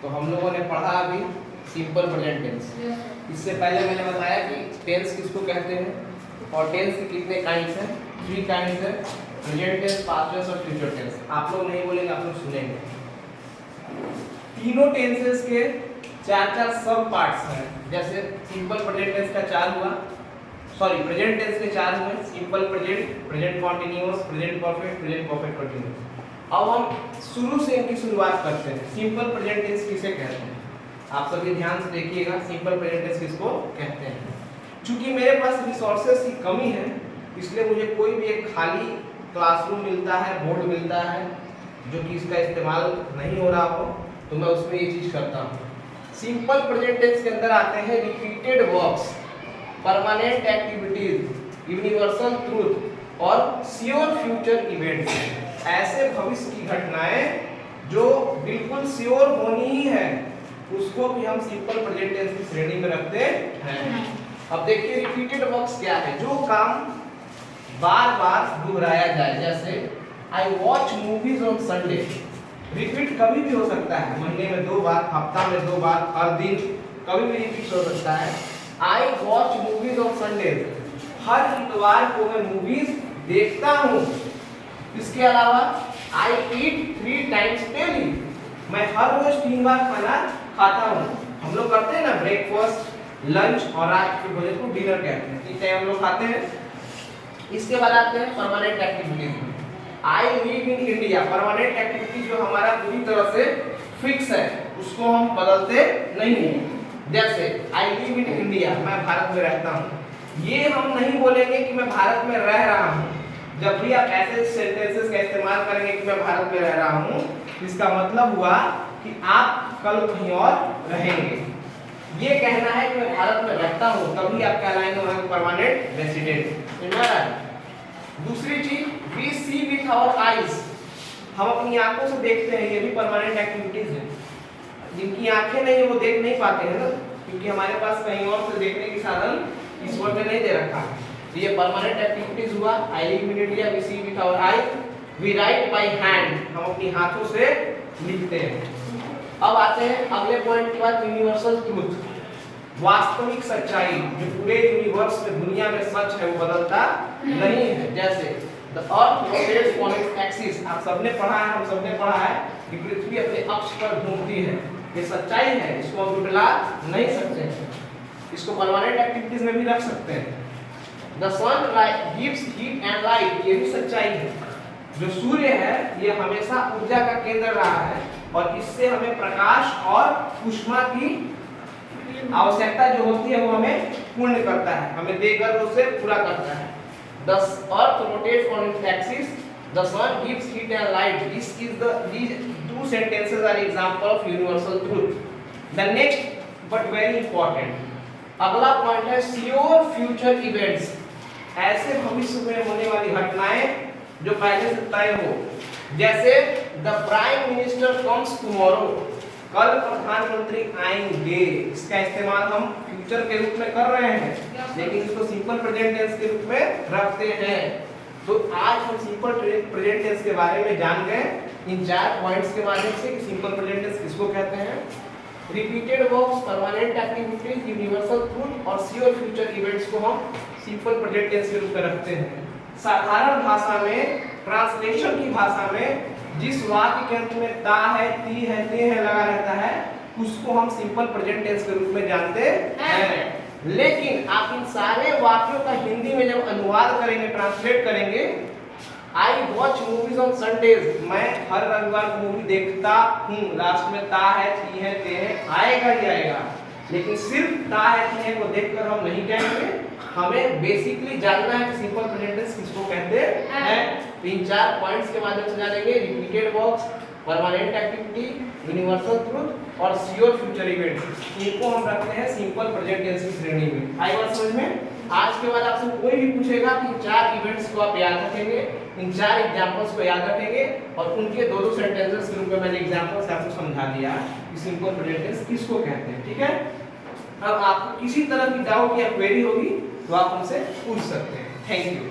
तो हम लोगों ने पढ़ा अभी सिंपल प्रेजेंट टेंस। इससे पहले मैंने बताया कि टेंस किसको कहते हैं और टेंस के कितने काइंड्स हैं। 3 काइंड्स हैं, प्रेजेंट टेंस, पास्ट टेंस और फ्यूचर टेंस। आप लोग नहीं बोलेंगे, आप लोग सुनेंगे। तीनों टेंसेस के 4 सब पार्ट्स हैं। जैसे सिंपल प्रेजेंट टेंस का 4 हुआ, सॉरी प्रेजेंट टेंस के 4 हुए, simple present, present continuous, present perfect, present perfect continuous. अब हम शुरू से इनकी शुरुआत करते हैं। सिंपल प्रेजेंट टेंस किसे कहते हैं, आप सभी ध्यान से देखिएगा। सिंपल प्रेजेंट टेंस किसको कहते हैं? क्योंकि मेरे पास रिसोर्सेज की कमी है, इसलिए मुझे कोई भी एक खाली क्लासरूम मिलता है, बोर्ड मिलता है जो कि इसका इस्तेमाल नहीं हो रहा हो, तो मैं उसमें ये चीज करता हूँ। सिंपल प्रेजेंट टेंस के अंदर आते हैं repeated verbs, permanent activities, universal truth और श्योर फ्यूचर इवेंट्स। ऐसे भविष्य की घटनाएं जो बिल्कुल श्योर होनी ही है, उसको भी हम सिंपल प्रेजेंट टेंस की श्रेणी में रखते हैं। अब देखिए रिपीटेड वर्ब्स क्या है, जो काम बार बार दोहराया जाए। जैसे आई watch movies on Sunday, repeat कभी भी हो सकता है, महीने में 2 बार, हफ्ता में 2 बार, हर दिन कभी भी रिपीट हो सकता है। I watch movies on Sunday, हर इतवार को मैं मूवीज देखता हूँ। इसके अलावा आई ईट 3 टाइम्स डेली, मैं हर रोज 3 बार खाना खाता हूँ। हम लोग करते हैं ना ब्रेकफास्ट, लंच और रात के भोजन को डिनर कहते हैं, ठीक है, हम लोग खाते हैं। इसके बाद आते हैं परमानेंट एक्टिविटीज में। आई live in India, permanent activity जो हमारा पूरी तरह से फिक्स है, उसको हम बदलते नहीं हैं। जैसे आई लिव इन इंडिया, मैं भारत में रहता हूँ। ये हम नहीं बोलेंगे कि मैं भारत में रह रहा हूँ। जब भी आप ऐसे सेंटेंसेस का इस्तेमाल करेंगे कि मैं भारत में रह रहा हूँ, इसका मतलब हुआ कि आप कल कहीं और रहेंगे। ये कहना है कि मैं भारत में रहता हूँ, तभी आप कहलाएंगे वहां परमानेंट रेसिडेंट। दूसरी चीज, we see with our eyes, हम अपनी आंखों से देखते हैं, ये भी परमानेंट एक्टिविटीज है। जिनकी आंखें नहीं है वो देख नहीं पाते हैं ना, क्योंकि हमारे पास कहीं और से देखने की साधन ईश्वर ने नहीं दे रखा है। ये परमानेंट एक्टिविटीज हुआ। I live in India, we see with our eye, we write by hand, हम अपनी हाथों से लिखते हैं। अब आते हैं अगले पॉइंट के बाद, यूनिवर्सल ट्रूथ, वास्तविक सच्चाई जो पूरे यूनिवर्स में, दुनिया में सच है, वो बदलता नहीं है। जैसे the earth rotates on its axis, आप सबने पढ़ा है, हम सबने पढ़ा है कि पृथ्वी अपने अक्ष पर घूमती है। ये सच्चाई है, इसको हम झुठला नहीं सकते हैं। इसको परमानेंट एक्टिविटीज में भी रख सकते हैं। The sun gives heat and light, ये भी सच्चाई है। जो सूर्य है ये हमेशा ऊर्जा का केंद्र रहा है और इससे हमें प्रकाश और ऊष्मा की आवश्यकता जो होती है वो हमें पूर्ण करता है, हमें देकर उसे पूरा करता है। The earth rotates on its axis, the sun gives heat and light, these 2 sentences are example of universal truth. The next but very important, अगला पॉइंट है श्योर फ्यूचर इवेंट्स, ऐसे भविष्य में होने वाली घटनाएं जो पहले से तय हो। जैसे the prime minister comes tomorrow, कल प्रधानमंत्री आएंगे। इसका इस्तेमाल हम फ्यूचर के रूप में कर रहे हैं, लेकिन इसको सिंपल प्रेजेंट टेंस के रूप में रखते हैं। तो आज हम सिंपल प्रेजेंट टेंस के बारे में जान गए इन 4 पॉइंट्स के माध्यम से कि सिंपल प्रेजेंट टेंस किसको कहते हैं। Repeated verbs, permanent activities, universal truth और श्योर फ्यूचर इवेंट्स को हम सिंपल प्रेजेंट टेंस के रूप में रखते हैं। साधारण भाषा में, ट्रांसलेशन की भाषा में, जिस वाक्य के अंत में ता है, ती है, ते है लगा रहता है, उसको हम सिंपल प्रेजेंट टेंस के रूप में जानते हैं। लेकिन आप इन सारे वाक्यों का हिंदी में जब अनुवाद करेंगे, ट्रांसलेट करेंगे, आई वॉच मूवीज ऑन संडेज, मैं हर रविवार को मूवी देखता हूँ, लास्ट में ता है, ती है, ते है आएगा ही आएगा। लेकिन सिर्फ ता है, ती है को देखकर हम नहीं कहेंगे, हमें बेसिकली जानना है कि सिंपल प्रेजेंट टेंस किसको कहते हैं। तो इन 4 पॉइंट्स के माध्यम से जानेंगे, repeated verbs, permanent activity, universal truth और श्योर फ्यूचर इवेंट्स। इनको हम रखते हैं सिंपल प्रेजेंट टेंस की श्रेणी में। आई बात समझ में? आज के बाद आपसे कोई भी पूछेगा कि इन 4 इवेंट्स को आप याद रखेंगे, इन 4 एग्जांपल्स को याद रखेंगे और उनके 2-2 सेंटेंसेस के रूप में मैंने एग्जांपल से आपको समझा दिया कि सिंपल प्रेजेंट टेंस किसको कहते हैं। ठीक है, अब आपको किसी तरह की डाउट या क्वेरी होगी तो आप हमसे पूछ सकते हैं। Thank you.